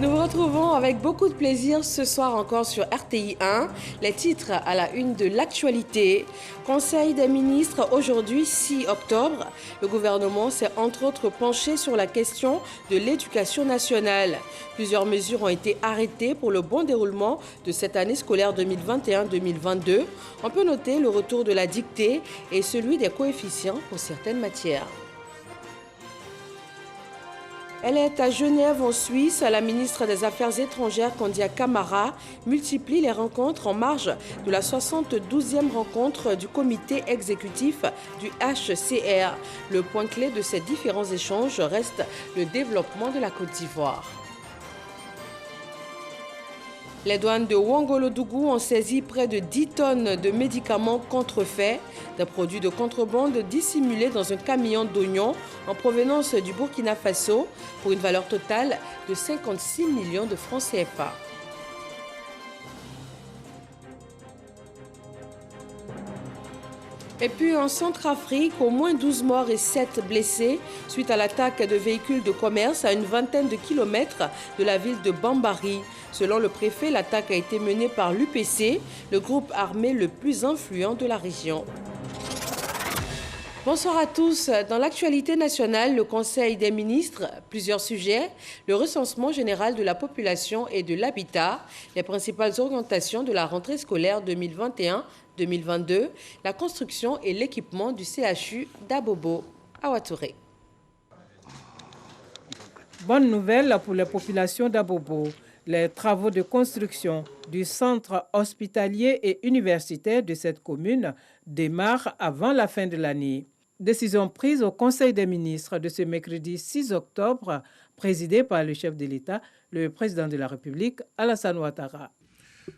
Nous vous retrouvons avec beaucoup de plaisir ce soir encore sur RTI 1. Les titres à la une de l'actualité. Conseil des ministres aujourd'hui 6 octobre. Le gouvernement s'est entre autres penché sur la question de l'éducation nationale. Plusieurs mesures ont été arrêtées pour le bon déroulement de cette année scolaire 2021-2022. On peut noter le retour de la dictée et celui des coefficients pour certaines matières. Elle est à Genève, en Suisse. La ministre des Affaires étrangères, Kandia Camara, multiplie les rencontres en marge de la 72e rencontre du comité exécutif du HCR. Le point clé de ces différents échanges reste le développement de la Côte d'Ivoire. Les douanes de Ouangolodougou ont saisi près de 10 tonnes de médicaments contrefaits, des produits de contrebande dissimulés dans un camion d'oignons en provenance du Burkina Faso pour une valeur totale de 56 millions de francs CFA. Et puis en Centrafrique, au moins 12 morts et 7 blessés suite à l'attaque de véhicules de commerce à une vingtaine de kilomètres de la ville de Bambari. Selon le préfet, l'attaque a été menée par l'UPC, le groupe armé le plus influent de la région. Bonsoir à tous. Dans l'actualité nationale, le Conseil des ministres, plusieurs sujets, le recensement général de la population et de l'habitat, les principales orientations de la rentrée scolaire 2021-2022, la construction et l'équipement du CHU d'Abobo. Awa Touré. Bonne nouvelle pour les populations d'Abobo. Les travaux de construction du centre hospitalier et universitaire de cette commune démarrent avant la fin de l'année. Décision prise au Conseil des ministres de ce mercredi 6 octobre, présidé par le chef de l'État, le président de la République, Alassane Ouattara.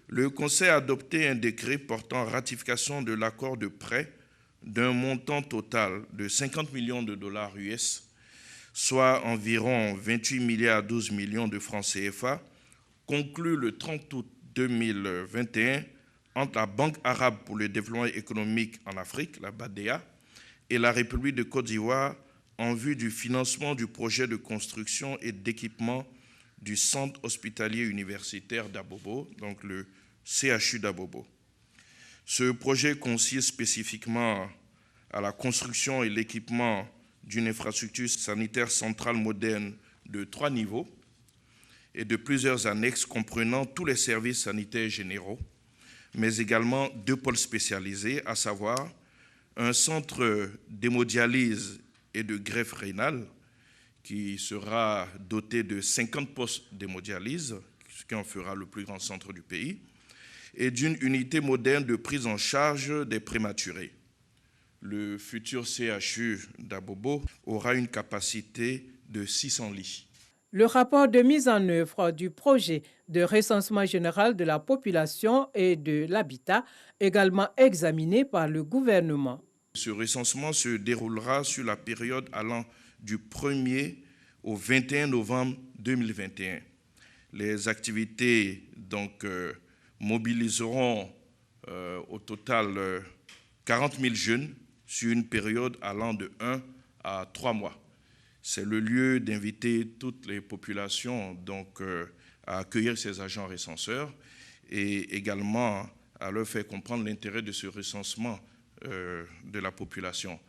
Le Conseil a adopté un décret portant ratification de l'accord de prêt d'un montant total de 50 millions de dollars US, soit environ 28 milliards 12 millions de francs CFA, conclu le 30 août 2021 entre la Banque arabe pour le développement économique en Afrique, la BADEA, et la République de Côte d'Ivoire en vue du financement du projet de construction et d'équipement du centre hospitalier universitaire d'Abobo, donc le CHU d'Abobo. Ce projet consiste spécifiquement à la construction et l'équipement d'une infrastructure sanitaire centrale moderne de 3 niveaux et de plusieurs annexes comprenant tous les services sanitaires généraux, mais également 2 pôles spécialisés, à savoir un centre d'hémodialyse et de greffe rénale qui sera doté de 50 postes d'hémodialyse, ce qui en fera le plus grand centre du pays, et d'une unité moderne de prise en charge des prématurés. Le futur CHU d'Abobo aura une capacité de 600 lits. Le rapport de mise en œuvre du projet de recensement général de la population et de l'habitat, également examiné par le gouvernement. Ce recensement se déroulera sur la période allant du 1er au 21 novembre 2021. Les activités mobiliseront au total 40 000 jeunes sur une période allant de 1 à 3 mois. C'est le lieu d'inviter toutes les populations à accueillir ces agents recenseurs et également à leur faire comprendre l'intérêt de ce recensement de la population.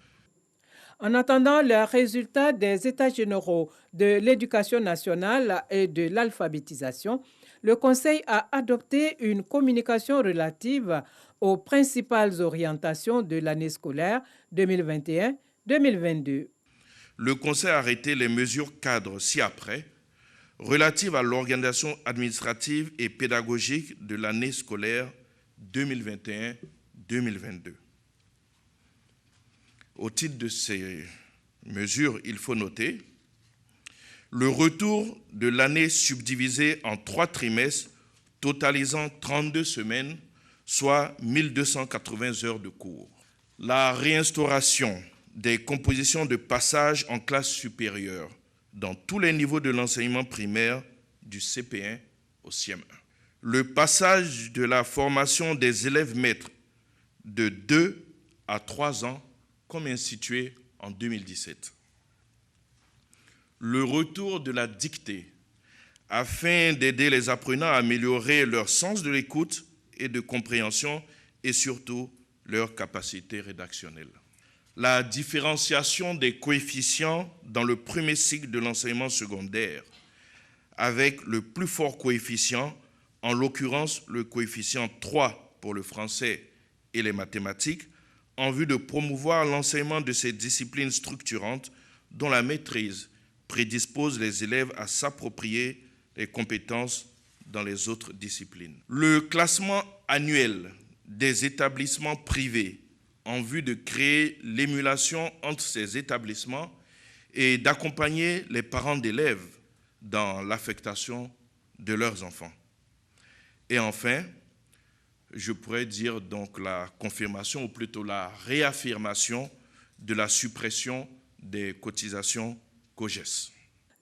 En attendant les résultats des États généraux de l'éducation nationale et de l'alphabétisation, le Conseil a adopté une communication relative aux principales orientations de l'année scolaire 2021-2022. Le Conseil a arrêté les mesures cadres ci-après relatives à l'organisation administrative et pédagogique de l'année scolaire 2021-2022. Au titre de ces mesures, il faut noter le retour de l'année subdivisée en 3 trimestres, totalisant 32 semaines, soit 1280 heures de cours. La réinstauration des compositions de passage en classe supérieure dans tous les niveaux de l'enseignement primaire du CP1 au CM1. Le passage de la formation des élèves maîtres de 2 à 3 ans comme institué en 2017. Le retour de la dictée afin d'aider les apprenants à améliorer leur sens de l'écoute et de compréhension et surtout leur capacité rédactionnelle. La différenciation des coefficients dans le premier cycle de l'enseignement secondaire avec le plus fort coefficient, en l'occurrence le coefficient 3 pour le français et les mathématiques, en vue de promouvoir l'enseignement de ces disciplines structurantes dont la maîtrise prédispose les élèves à s'approprier les compétences dans les autres disciplines. Le classement annuel des établissements privés en vue de créer l'émulation entre ces établissements et d'accompagner les parents d'élèves dans l'affectation de leurs enfants. Et enfin, je pourrais dire donc la confirmation ou plutôt la réaffirmation de la suppression des cotisations COJES.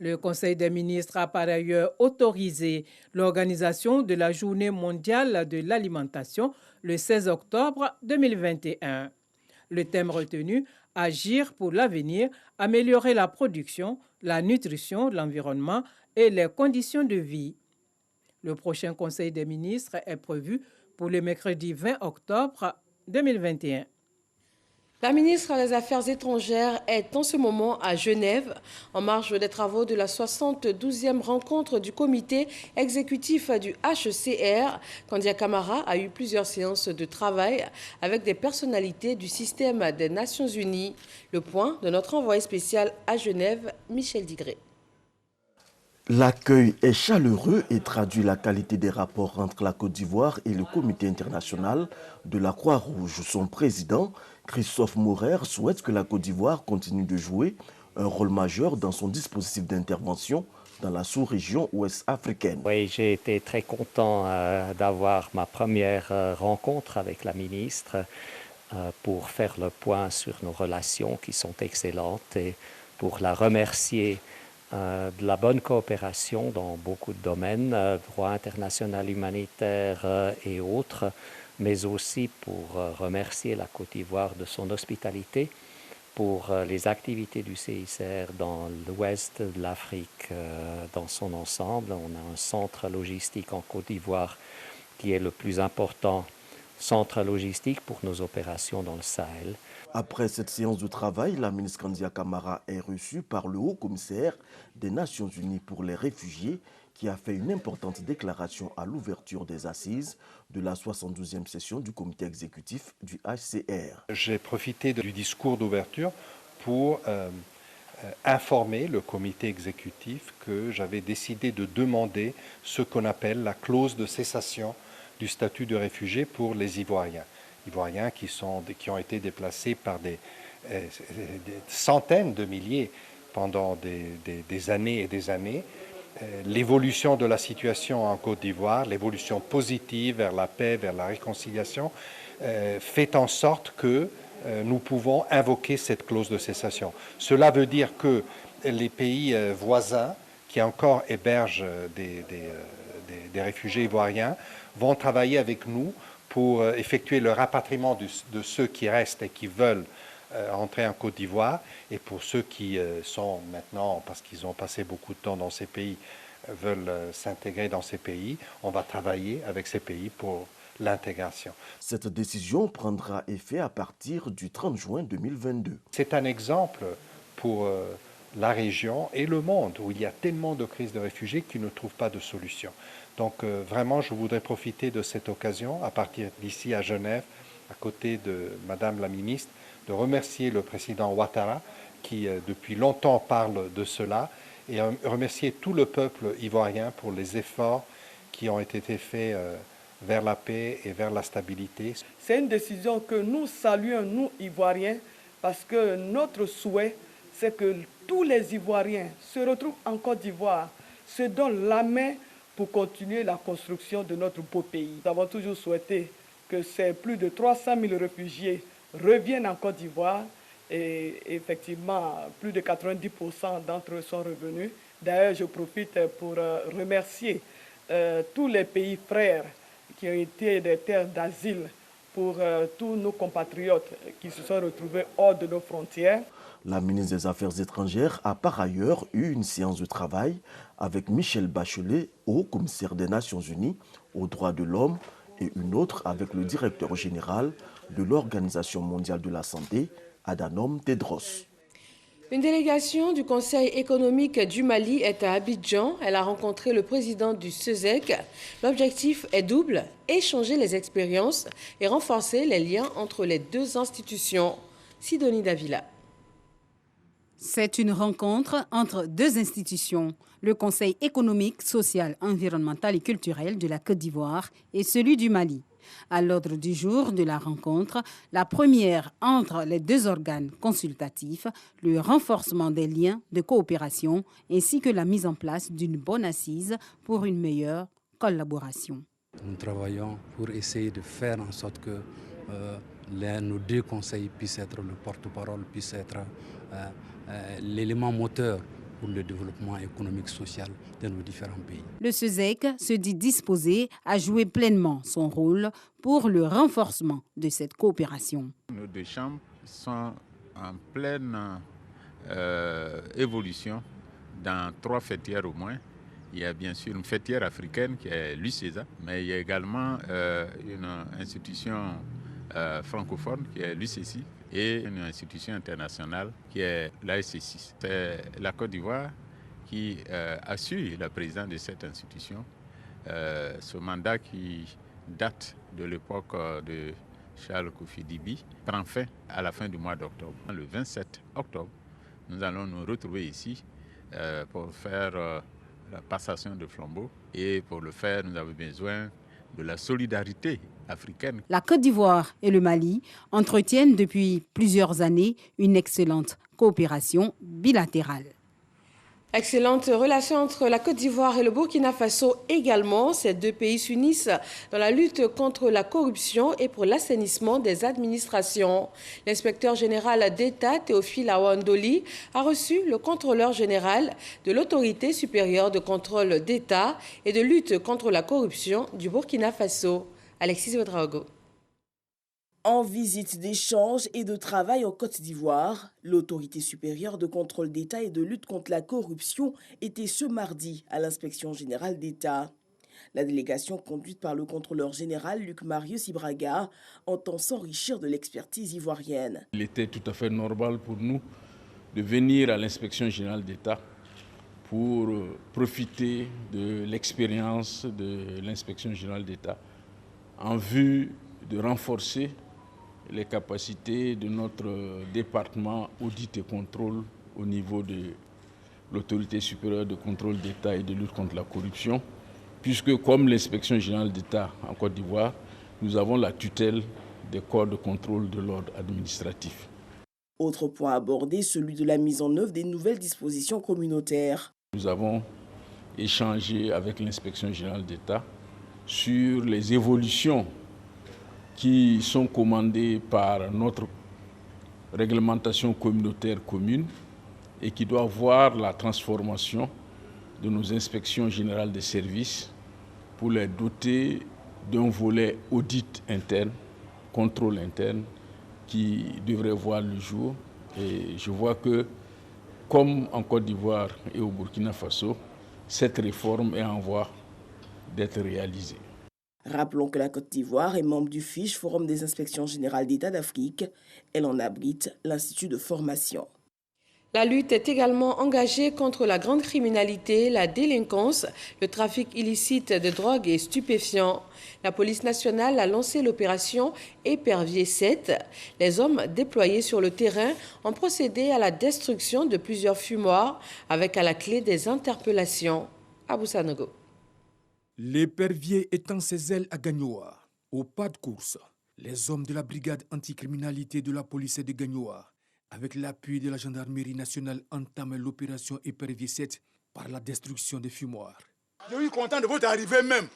Le Conseil des ministres a par ailleurs autorisé l'organisation de la Journée mondiale de l'alimentation le 16 octobre 2021. Le thème retenu, agir pour l'avenir, améliorer la production, la nutrition, l'environnement et les conditions de vie. Le prochain Conseil des ministres est prévu pour le mercredi 20 octobre 2021. La ministre des Affaires étrangères est en ce moment à Genève, en marge des travaux de la 72e rencontre du comité exécutif du HCR. Kandia Camara a eu plusieurs séances de travail avec des personnalités du système des Nations Unies. Le point de notre envoyé spécial à Genève, Michel Digré. L'accueil est chaleureux et traduit la qualité des rapports entre la Côte d'Ivoire et le Comité international de la Croix-Rouge. Son président, Christophe Maurer, souhaite que la Côte d'Ivoire continue de jouer un rôle majeur dans son dispositif d'intervention dans la sous-région ouest africaine. Oui, j'ai été très content d'avoir ma première rencontre avec la ministre pour faire le point sur nos relations qui sont excellentes et pour la remercier de la bonne coopération dans beaucoup de domaines, droit international humanitaire et autres, mais aussi pour remercier la Côte d'Ivoire de son hospitalité pour les activités du CICR dans l'ouest de l'Afrique dans son ensemble. On a un centre logistique en Côte d'Ivoire qui est le plus important centre logistique pour nos opérations dans le Sahel. Après cette séance de travail, la ministre Kandia Camara est reçue par le haut-commissaire des Nations Unies pour les réfugiés qui a fait une importante déclaration à l'ouverture des assises de la 72e session du comité exécutif du HCR. J'ai profité du discours d'ouverture pour informer le comité exécutif que j'avais décidé de demander ce qu'on appelle la clause de cessation du statut de réfugié pour les Ivoiriens. Ivoiriens qui ont été déplacés par des centaines de milliers pendant des années et des années. L'évolution de la situation en Côte d'Ivoire, l'évolution positive vers la paix, vers la réconciliation, fait en sorte que nous pouvons invoquer cette clause de cessation. Cela veut dire que les pays voisins qui encore hébergent des réfugiés ivoiriens vont travailler avec nous pour effectuer le rapatriement de ceux qui restent et qui veulent entrer en Côte d'Ivoire, et pour ceux qui sont maintenant, parce qu'ils ont passé beaucoup de temps dans ces pays, veulent s'intégrer dans ces pays, on va travailler avec ces pays pour l'intégration. Cette décision prendra effet à partir du 30 juin 2022. C'est un exemple pour la région et le monde où il y a tellement de crises de réfugiés qui ne trouvent pas de solution. Donc vraiment, je voudrais profiter de cette occasion, à partir d'ici à Genève, à côté de Madame la ministre, de remercier le président Ouattara, qui depuis longtemps parle de cela, et remercier tout le peuple ivoirien pour les efforts qui ont été faits vers la paix et vers la stabilité. C'est une décision que nous saluons, nous, Ivoiriens, parce que notre souhait, c'est que tous les Ivoiriens se retrouvent en Côte d'Ivoire, se donnent la main pour continuer la construction de notre beau pays. Nous avons toujours souhaité que ces plus de 300 000 réfugiés reviennent en Côte d'Ivoire et effectivement, plus de 90% d'entre eux sont revenus. D'ailleurs, je profite pour remercier tous les pays frères qui ont été des terres d'asile pour tous nos compatriotes qui se sont retrouvés hors de nos frontières. La ministre des Affaires étrangères a par ailleurs eu une séance de travail avec Michelle Bachelet, haut commissaire des Nations Unies aux droits de l'homme, et une autre avec le directeur général de l'Organisation mondiale de la santé, Adhanom Tedros. Une délégation du Conseil économique du Mali est à Abidjan. Elle a rencontré le président du CESEC. L'objectif est double, échanger les expériences et renforcer les liens entre les deux institutions. Sidonie Davila. C'est une rencontre entre deux institutions, le Conseil économique, social, environnemental et culturel de la Côte d'Ivoire et celui du Mali. À l'ordre du jour de la rencontre, la première entre les deux organes consultatifs, le renforcement des liens de coopération ainsi que la mise en place d'une bonne assise pour une meilleure collaboration. Nous travaillons pour essayer de faire en sorte que nos deux conseils puissent être le porte-parole, puissent être l'élément moteur pour le développement économique et social de nos différents pays. Le CESEC se dit disposé à jouer pleinement son rôle pour le renforcement de cette coopération. Nos deux chambres sont en pleine évolution dans 3 fêtières au moins. Il y a bien sûr une fêtière africaine qui est l'UCESA, mais il y a également une institution francophone qui est l'UCECI et une institution internationale qui est l'ASC6. C'est la Côte d'Ivoire qui assure la présidence de cette institution. Ce mandat qui date de l'époque de Charles Kofi Dibi prend fin à la fin du mois d'octobre. Le 27 octobre, nous allons nous retrouver ici pour faire la passation de flambeau. Et pour le faire, nous avons besoin de la solidarité africaine. La Côte d'Ivoire et le Mali entretiennent depuis plusieurs années une excellente coopération bilatérale. Excellente relation entre la Côte d'Ivoire et le Burkina Faso également. Ces deux pays s'unissent dans la lutte contre la corruption et pour l'assainissement des administrations. L'inspecteur général d'État, Théophile Awandoli, a reçu le contrôleur général de l'autorité supérieure de contrôle d'État et de lutte contre la corruption du Burkina Faso. Alexis Ouedraogo. En visite d'échange et de travail en Côte d'Ivoire, l'autorité supérieure de contrôle d'État et de lutte contre la corruption était ce mardi à l'inspection générale d'État. La délégation conduite par le contrôleur général Luc Marius Ibraga entend s'enrichir de l'expertise ivoirienne. Il était tout à fait normal pour nous de venir à l'inspection générale d'État pour profiter de l'expérience de l'inspection générale d'État en vue de renforcer les capacités de notre département audit et contrôle au niveau de l'autorité supérieure de contrôle d'État et de lutte contre la corruption, puisque comme l'inspection générale d'État en Côte d'Ivoire, nous avons la tutelle des corps de contrôle de l'ordre administratif. Autre point abordé, celui de la mise en œuvre des nouvelles dispositions communautaires. Nous avons échangé avec l'inspection générale d'État sur les évolutions qui sont commandées par notre réglementation communautaire commune et qui doit voir la transformation de nos inspections générales des services pour les doter d'un volet audit interne, contrôle interne, qui devrait voir le jour. Et je vois que, comme en Côte d'Ivoire et au Burkina Faso, cette réforme est en voie d'être réalisée. Rappelons que la Côte d'Ivoire est membre du FICH, Forum des inspections générales d'État d'Afrique. Elle en abrite l'Institut de formation. La lutte est également engagée contre la grande criminalité, la délinquance, le trafic illicite de drogue et stupéfiants. La police nationale a lancé l'opération Épervier 7. Les hommes déployés sur le terrain ont procédé à la destruction de plusieurs fumoirs avec à la clé des interpellations. Abou Sanogo. L'épervier étend ses ailes à Gagnoa. Au pas de course, les hommes de la brigade anticriminalité de la police de Gagnoa, avec l'appui de la gendarmerie nationale, entament l'opération Épervier 7 par la destruction des fumoirs. Je suis content de votre arrivée même.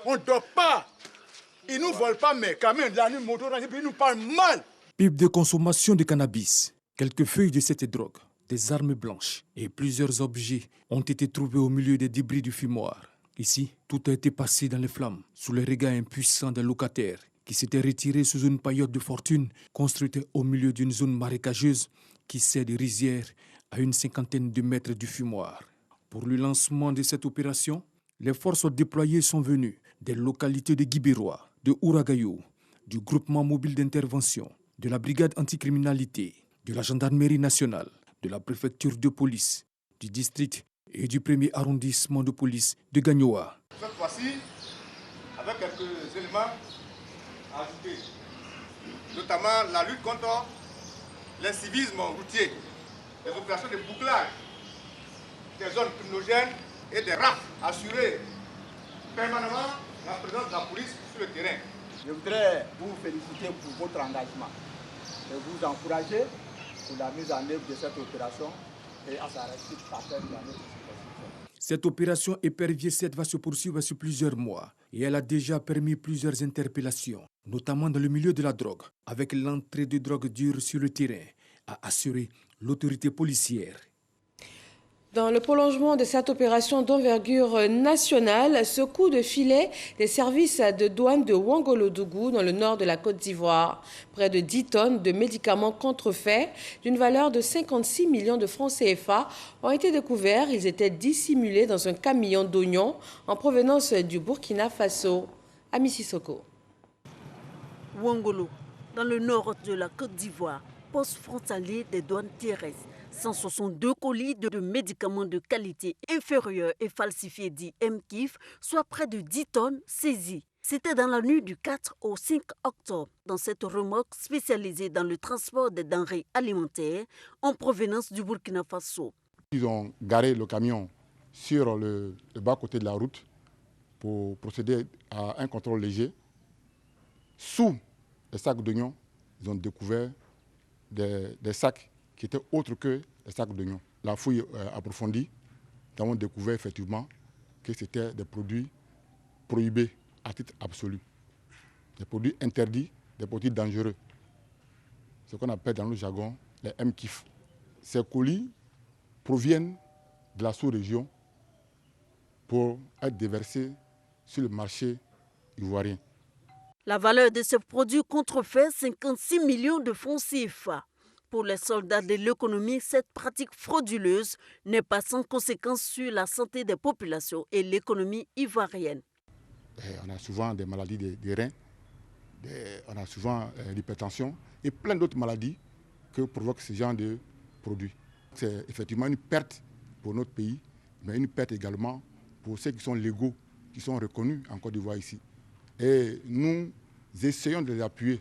On ne dort pas. Ils ne nous volent pas, mais quand même, la nuit, ils nous parlent mal. Pipe de consommation de cannabis, quelques feuilles de cette drogue, des armes blanches et plusieurs objets ont été trouvés au milieu des débris du fumoir. Ici, tout a été passé dans les flammes, sous les regards impuissants des locataires qui s'étaient retirés sous une paillote de fortune construite au milieu d'une zone marécageuse qui cède rizières à une cinquantaine de mètres du fumoir. Pour le lancement de cette opération, les forces déployées sont venues des localités de Guibérois, de Ouragayou, du groupement mobile d'intervention, de la brigade anticriminalité, de la gendarmerie nationale, de la préfecture de police, du district et du premier arrondissement de police de Gagnoa. Cette fois-ci, avec quelques éléments à ajouter, notamment la lutte contre l'incivisme routier, les opérations de bouclage des zones criminogènes et des rafles, assurer permanemment la présence de la police sur le terrain. Je voudrais vous féliciter pour votre engagement et vous encourager pour la mise en œuvre de cette opération et à sa réussite parfaite dans notre situation. Cette opération Épervier 7 va se poursuivre sur plusieurs mois et elle a déjà permis plusieurs interpellations, notamment dans le milieu de la drogue, avec l'entrée de drogue dure sur le terrain, a assuré l'autorité policière. Dans le prolongement de cette opération d'envergure nationale, ce coup de filet des services de douane de Ouangolodougou dans le nord de la Côte d'Ivoire. Près de 10 tonnes de médicaments contrefaits d'une valeur de 56 millions de francs CFA ont été découverts. Ils étaient dissimulés dans un camion d'oignons en provenance du Burkina Faso. Ami Sissoko. Ouangolo, dans le nord de la Côte d'Ivoire, poste frontalier des douanes terrestres. 162 colis de médicaments de qualité inférieure et falsifiés dits MKIF, soit près de 10 tonnes saisies. C'était dans la nuit du 4 au 5 octobre, dans cette remorque spécialisée dans le transport des denrées alimentaires en provenance du Burkina Faso. Ils ont garé le camion sur le bas-côté de la route pour procéder à un contrôle léger. Sous les sacs d'oignons, ils ont découvert des sacs qui étaient autres que les sacs d'oignons. La fouille approfondie, nous avons découvert effectivement que c'était des produits prohibés à titre absolu. Des produits interdits, des produits dangereux. Ce qu'on appelle dans le jargon les MKIF. Ces colis proviennent de la sous-région pour être déversés sur le marché ivoirien. La valeur de ces produits contrefaits, 56 millions de francs CFA. Pour les soldats de l'économie, cette pratique frauduleuse n'est pas sans conséquence sur la santé des populations et l'économie ivoirienne. On a souvent des maladies des reins, on a souvent l'hypertension et plein d'autres maladies que provoquent ce genre de produits. C'est effectivement une perte pour notre pays, mais une perte également pour ceux qui sont légaux, qui sont reconnus en Côte d'Ivoire ici. Et nous essayons de les appuyer.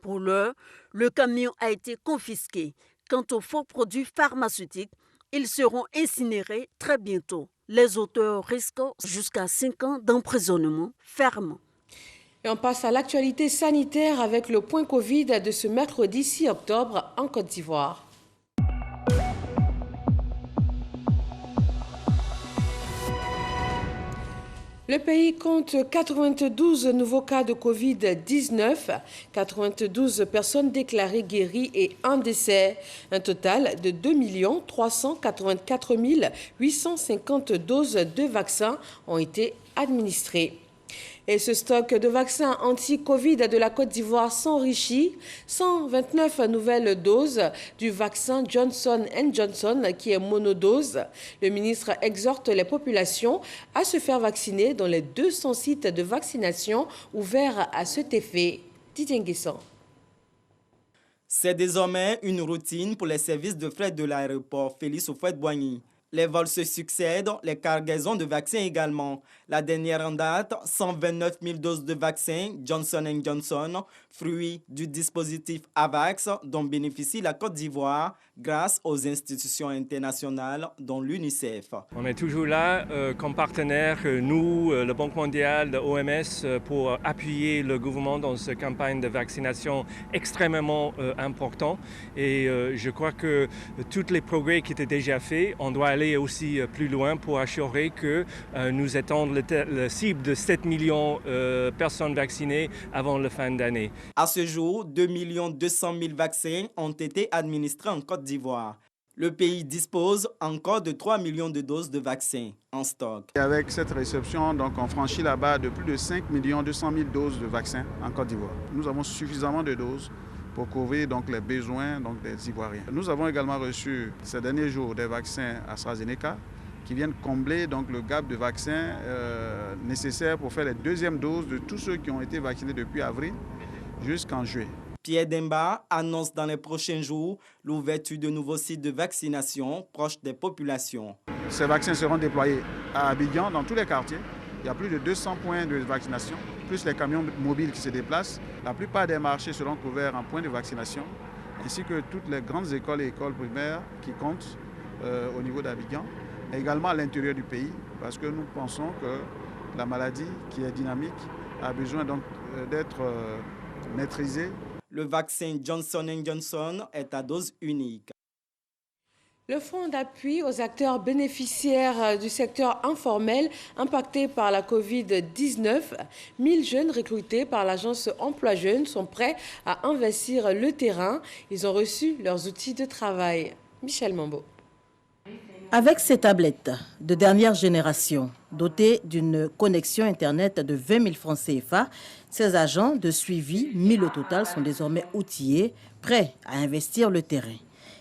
Pour l'heure, le camion a été confisqué. Quant aux faux produits pharmaceutiques, ils seront incinérés très bientôt. Les auteurs risquent jusqu'à 5 ans d'emprisonnement ferme. Et on passe à l'actualité sanitaire avec le point Covid de ce mercredi 6 octobre en Côte d'Ivoire. Le pays compte 92 nouveaux cas de Covid-19, 92 personnes déclarées guéries et un décès. Un total de 2 384 850 doses de vaccins ont été administrées. Et ce stock de vaccins anti-Covid de la Côte d'Ivoire s'enrichit. 129 nouvelles doses du vaccin Johnson & Johnson qui est monodose. Le ministre exhorte les populations à se faire vacciner dans les 200 sites de vaccination ouverts à cet effet. Didier Nguessan. C'est désormais une routine pour les services de fret de l'aéroport Félix Houphouët-Boigny. Les vols se succèdent, les cargaisons de vaccins également. La dernière en date, 129 000 doses de vaccins Johnson & Johnson, fruit du dispositif AVAX dont bénéficie la Côte d'Ivoire grâce aux institutions internationales dont l'UNICEF. On est toujours là comme partenaire, nous, le Banque mondiale, l'OMS, pour appuyer le gouvernement dans cette campagne de vaccination extrêmement importante. Et je crois que tous les progrès qui étaient déjà faits, on doit aller aussi plus loin pour assurer que nous étendons la cible de 7 millions de personnes vaccinées avant la fin d'année. À ce jour, 2 200 000 vaccins ont été administrés en Côte d'Ivoire. Le pays dispose encore de 3 millions de doses de vaccins en stock. Avec cette réception, donc, on franchit la barre de plus de 5 200 000 doses de vaccins en Côte d'Ivoire. Nous avons suffisamment de doses pour couvrir donc, les besoins donc, des Ivoiriens. Nous avons également reçu ces derniers jours des vaccins AstraZeneca qui viennent combler donc, le gap de vaccins nécessaires pour faire les deuxièmes doses de tous ceux qui ont été vaccinés depuis avril jusqu'en juillet. Pierre Demba annonce dans les prochains jours l'ouverture de nouveaux sites de vaccination proches des populations. Ces vaccins seront déployés à Abidjan, dans tous les quartiers. Il y a plus de 200 points de vaccination, plus les camions mobiles qui se déplacent. La plupart des marchés seront couverts en points de vaccination, ainsi que toutes les grandes écoles et écoles primaires qui comptent au niveau d'Abidjan, et également à l'intérieur du pays, parce que nous pensons que la maladie qui est dynamique a besoin donc d'être maîtrisée. Le vaccin Johnson & Johnson est à dose unique. Le fonds d'appui aux acteurs bénéficiaires du secteur informel impacté par la Covid-19, 1000 jeunes recrutés par l'agence Emploi Jeunes sont prêts à investir le terrain. Ils ont reçu leurs outils de travail. Michel Mambo. Avec ces tablettes de dernière génération, dotées d'une connexion Internet de 20 000 francs CFA, ces agents de suivi, 1000 au total, sont désormais outillés, prêts à investir le terrain.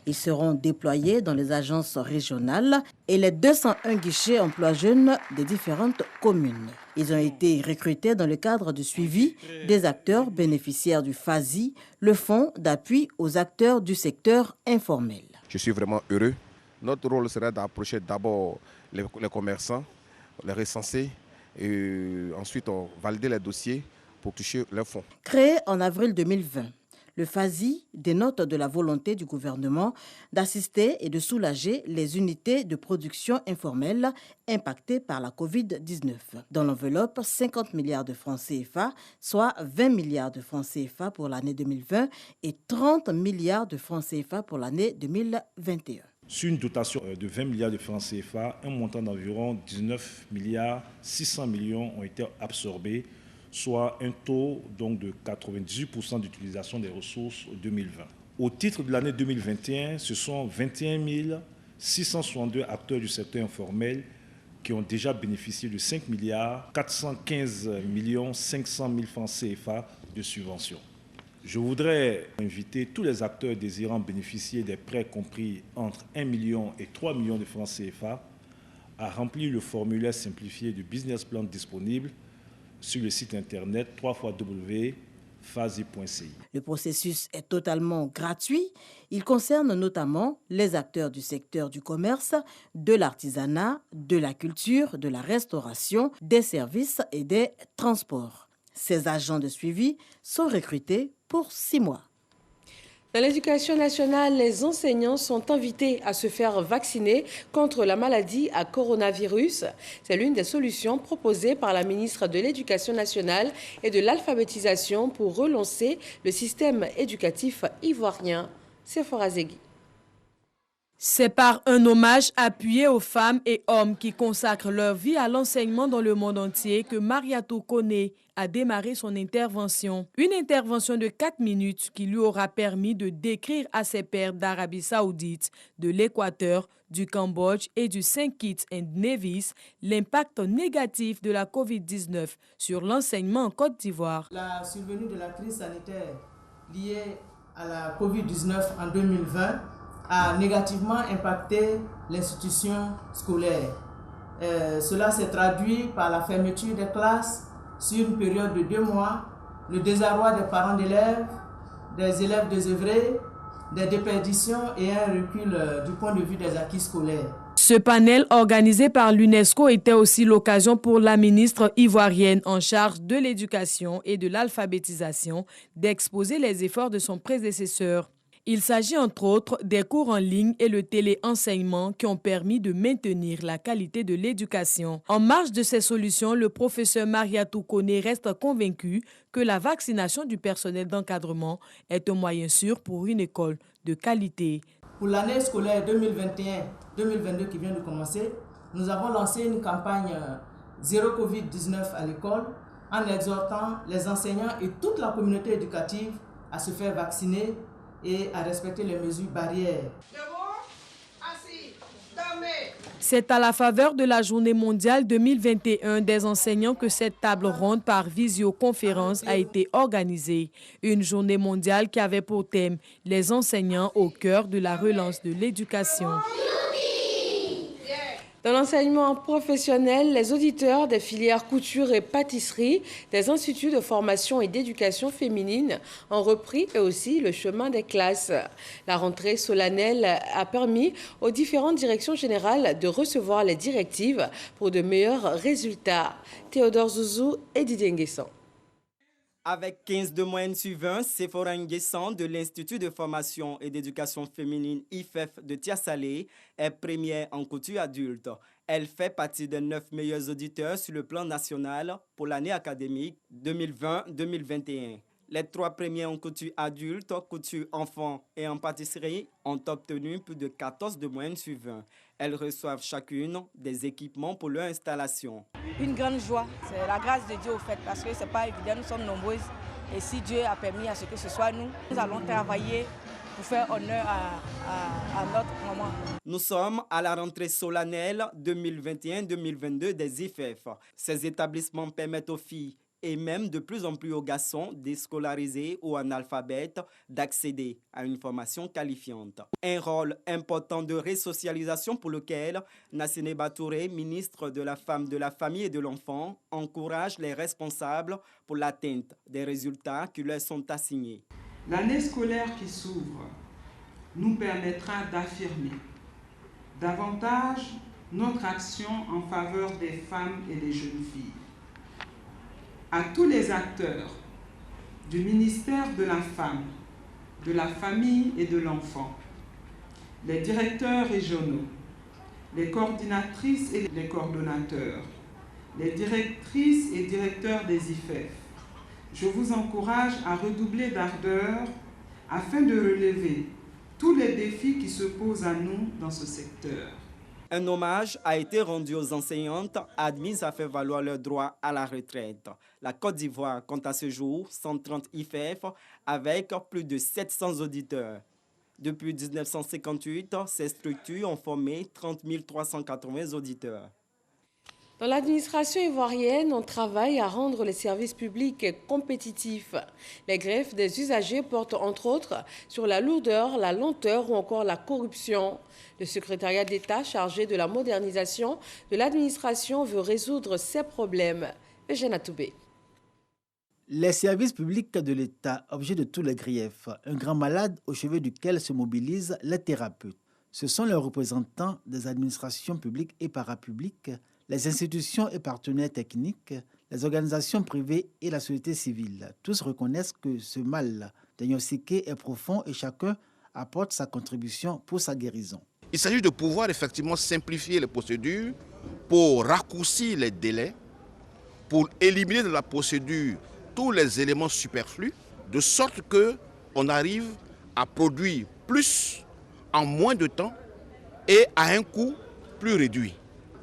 Ils seront déployés dans les agences régionales et les 201 guichets emploi jeunes des différentes communes. Ils ont été recrutés dans le cadre du suivi des acteurs bénéficiaires du FASI, le fonds d'appui aux acteurs du secteur informel. Je suis vraiment heureux. Notre rôle serait d'approcher d'abord les commerçants, les recenser et ensuite valider les dossiers pour toucher leurs fonds. Créé en avril 2020, le FASI dénote de la volonté du gouvernement d'assister et de soulager les unités de production informelle impactées par la Covid-19. Dans l'enveloppe, 50 milliards de francs CFA, soit 20 milliards de francs CFA pour l'année 2020 et 30 milliards de francs CFA pour l'année 2021. Sur une dotation de 20 milliards de francs CFA, un montant d'environ 19 milliards 600 millions ont été absorbés, soit un taux donc, de 98% d'utilisation des ressources en 2020. Au titre de l'année 2021, ce sont 21 662 acteurs du secteur informel qui ont déjà bénéficié de 5 milliards 415 500 000 francs CFA de subventions. Je voudrais inviter tous les acteurs désirant bénéficier des prêts compris entre 1 million et 3 millions de francs CFA à remplir le formulaire simplifié du business plan disponible sur le site internet www.fasi.ci. Le processus est totalement gratuit. Il concerne notamment les acteurs du secteur du commerce, de l'artisanat, de la culture, de la restauration, des services et des transports. Ces agents de suivi sont recrutés pour 6 mois. Dans l'éducation nationale, les enseignants sont invités à se faire vacciner contre la maladie à coronavirus. C'est l'une des solutions proposées par la ministre de l'Éducation nationale et de l'alphabétisation pour relancer le système éducatif ivoirien. Sephora Zegui. C'est par un hommage appuyé aux femmes et hommes qui consacrent leur vie à l'enseignement dans le monde entier que Mariatou Koné a démarré son intervention. Une intervention de 4 minutes qui lui aura permis de décrire à ses pairs d'Arabie Saoudite, de l'Équateur, du Cambodge et du Saint Kitts and Nevis l'impact négatif de la COVID-19 sur l'enseignement en Côte d'Ivoire. La survenue de la crise sanitaire liée à la COVID-19 en 2020 a négativement impacté l'institution scolaire. Cela s'est traduit par la fermeture des classes sur une période de 2 mois, le désarroi des parents d'élèves, des élèves désœuvrés, des déperditions et un recul du point de vue des acquis scolaires. Ce panel organisé par l'UNESCO était aussi l'occasion pour la ministre ivoirienne en charge de l'éducation et de l'alphabétisation d'exposer les efforts de son prédécesseur. Il s'agit entre autres des cours en ligne et le téléenseignement qui ont permis de maintenir la qualité de l'éducation. En marge de ces solutions, le professeur Mariatou Koné reste convaincu que la vaccination du personnel d'encadrement est un moyen sûr pour une école de qualité. Pour l'année scolaire 2021-2022 qui vient de commencer, nous avons lancé une campagne Zéro Covid-19 à l'école en exhortant les enseignants et toute la communauté éducative à se faire vacciner et à respecter les mesures barrières. C'est à la faveur de la Journée mondiale 2021 des enseignants que cette table ronde par visioconférence a été organisée. Une journée mondiale qui avait pour thème les enseignants au cœur de la relance de l'éducation. Dans l'enseignement professionnel, les auditeurs des filières couture et pâtisserie des instituts de formation et d'éducation féminine ont repris eux aussi le chemin des classes. La rentrée solennelle a permis aux différentes directions générales de recevoir les directives pour de meilleurs résultats. Théodore Zouzou et Didier Nguessan. Avec 15 de moyenne sur 20, Sephora Nguessan de l'Institut de formation et d'éducation féminine IFEF de Tiasalé est première en couture adulte. Elle fait partie des 9 meilleurs auditeurs sur le plan national pour l'année académique 2020-2021. Les 3 premiers en couture adulte, couture enfant et en pâtisserie ont obtenu plus de 14 de moyenne sur 20. Elles reçoivent chacune des équipements pour leur installation. Une grande joie, c'est la grâce de Dieu au fait, parce que ce n'est pas évident, nous sommes nombreuses. Et si Dieu a permis à ce que ce soit nous, nous allons travailler pour faire honneur à notre maman. Nous sommes à la rentrée solennelle 2021-2022 des IFEF. Ces établissements permettent aux filles et même de plus en plus aux garçons déscolarisés ou analphabètes d'accéder à une formation qualifiante. Un rôle important de resocialisation pour lequel Nassine Batouré, ministre de la Femme, de la Famille et de l'Enfant, encourage les responsables pour l'atteinte des résultats qui leur sont assignés. L'année scolaire qui s'ouvre nous permettra d'affirmer davantage notre action en faveur des femmes et des jeunes filles. À tous les acteurs du ministère de la Femme, de la Famille et de l'Enfant, les directeurs régionaux, les coordinatrices et les coordonnateurs, les directrices et directeurs des IFEF, je vous encourage à redoubler d'ardeur afin de relever tous les défis qui se posent à nous dans ce secteur. Un hommage a été rendu aux enseignantes admises à faire valoir leur droit à la retraite. La Côte d'Ivoire compte à ce jour 130 IFEF avec plus de 700 auditeurs. Depuis 1958, ces structures ont formé 30 380 auditeurs. Dans l'administration ivoirienne, on travaille à rendre les services publics compétitifs. Les greffes des usagers portent entre autres sur la lourdeur, la lenteur ou encore la corruption. Le secrétariat d'État chargé de la modernisation de l'administration veut résoudre ces problèmes. Eugène Atoubé. Les services publics de l'État, objet de tous les griefs, un grand malade au chevet duquel se mobilisent les thérapeutes. Ce sont les représentants des administrations publiques et parapubliques, les institutions et partenaires techniques, les organisations privées et la société civile. Tous reconnaissent que ce mal diagnostiqué est profond et chacun apporte sa contribution pour sa guérison. Il s'agit de pouvoir effectivement simplifier les procédures pour raccourcir les délais, pour éliminer de la procédure tous les éléments superflus, de sorte qu'on arrive à produire plus en moins de temps et à un coût plus réduit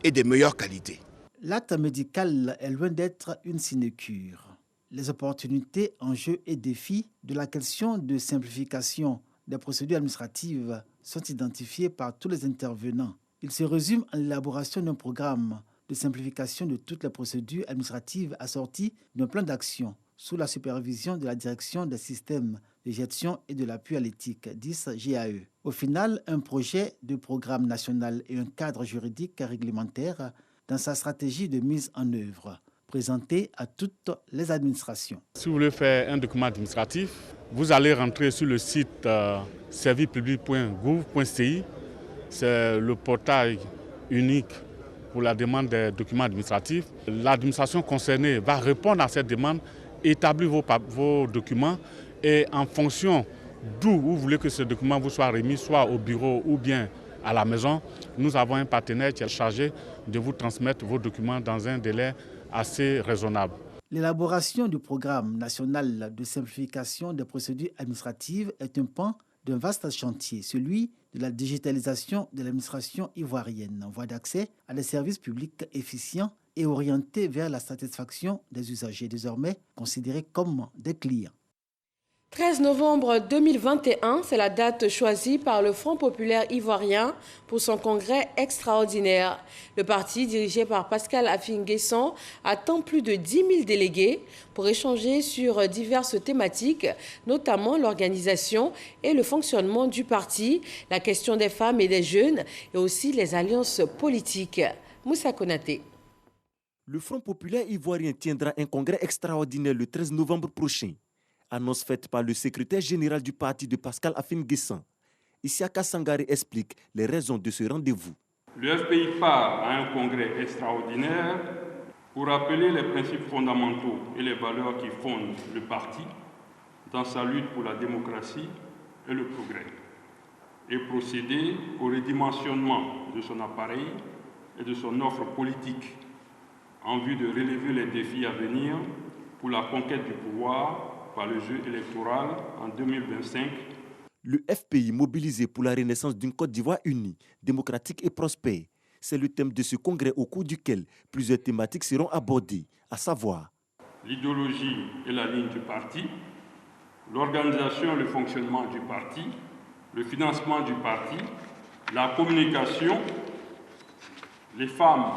et de meilleure qualité. L'acte médical est loin d'être une sinécure. Les opportunités, enjeux et défis de la question de simplification des procédures administratives sont identifiés par tous les intervenants. Il se résume en l'élaboration d'un programme de simplification de toutes les procédures administratives assorties d'un plan d'action sous la supervision de la Direction des systèmes de gestion et de l'appui à l'éthique, 10 GAE. Au final, un projet de programme national et un cadre juridique et réglementaire dans sa stratégie de mise en œuvre, présenté à toutes les administrations. Si vous voulez faire un document administratif, vous allez rentrer sur le site servicepublic.gouv.ci. C'est le portail unique pour la demande des documents administratifs. L'administration concernée va répondre à cette demande, établir vos documents et en fonction d'où vous voulez que ce document vous soit remis, soit au bureau ou bien à la maison, nous avons un partenaire qui est chargé de vous transmettre vos documents dans un délai assez raisonnable. L'élaboration du programme national de simplification des procédures administratives est un pan d'un vaste chantier, celui de la digitalisation de l'administration ivoirienne, en voie d'accès à des services publics efficients et orientés vers la satisfaction des usagers, désormais considérés comme des clients. 13 novembre 2021, c'est la date choisie par le Front populaire ivoirien pour son congrès extraordinaire. Le parti, dirigé par Pascal Affi-N'Guessan, attend plus de 10 000 délégués pour échanger sur diverses thématiques, notamment l'organisation et le fonctionnement du parti, la question des femmes et des jeunes et aussi les alliances politiques. Moussa Konaté. Le Front populaire ivoirien tiendra un congrès extraordinaire le 13 novembre prochain. Annonce faite par le secrétaire général du parti de Pascal Affi-N'Guessan. Isiaka Sangare explique les raisons de ce rendez-vous. Le FPI part à un congrès extraordinaire pour rappeler les principes fondamentaux et les valeurs qui fondent le parti dans sa lutte pour la démocratie et le progrès, et procéder au redimensionnement de son appareil et de son offre politique en vue de relever les défis à venir pour la conquête du pouvoir par le jeu électoral en 2025. Le FPI mobilisé pour la renaissance d'une Côte d'Ivoire unie, démocratique et prospère. C'est le thème de ce congrès au cours duquel plusieurs thématiques seront abordées, à savoir l'idéologie et la ligne du parti, l'organisation et le fonctionnement du parti, le financement du parti, la communication, les femmes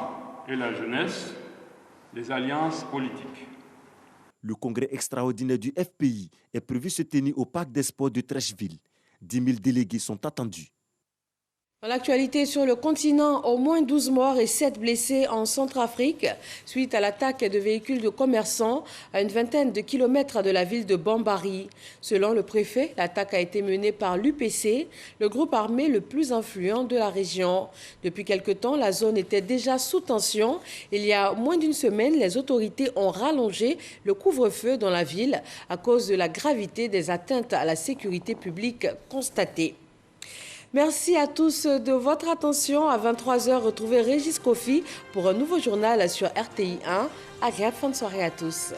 et la jeunesse, les alliances politiques. Le congrès extraordinaire du FPI est prévu se tenir au Parc des Sports de Trècheville. 10 000 délégués sont attendus. Dans l'actualité sur le continent, au moins 12 morts et 7 blessés en Centrafrique suite à l'attaque de véhicules de commerçants à une vingtaine de kilomètres de la ville de Bambari. Selon le préfet, l'attaque a été menée par l'UPC, le groupe armé le plus influent de la région. Depuis quelque temps, la zone était déjà sous tension. Il y a moins d'une semaine, les autorités ont rallongé le couvre-feu dans la ville à cause de la gravité des atteintes à la sécurité publique constatées. Merci à tous de votre attention. À 23h, retrouvez Régis Kofi pour un nouveau journal sur RTI 1. Agréable fin de soirée à tous.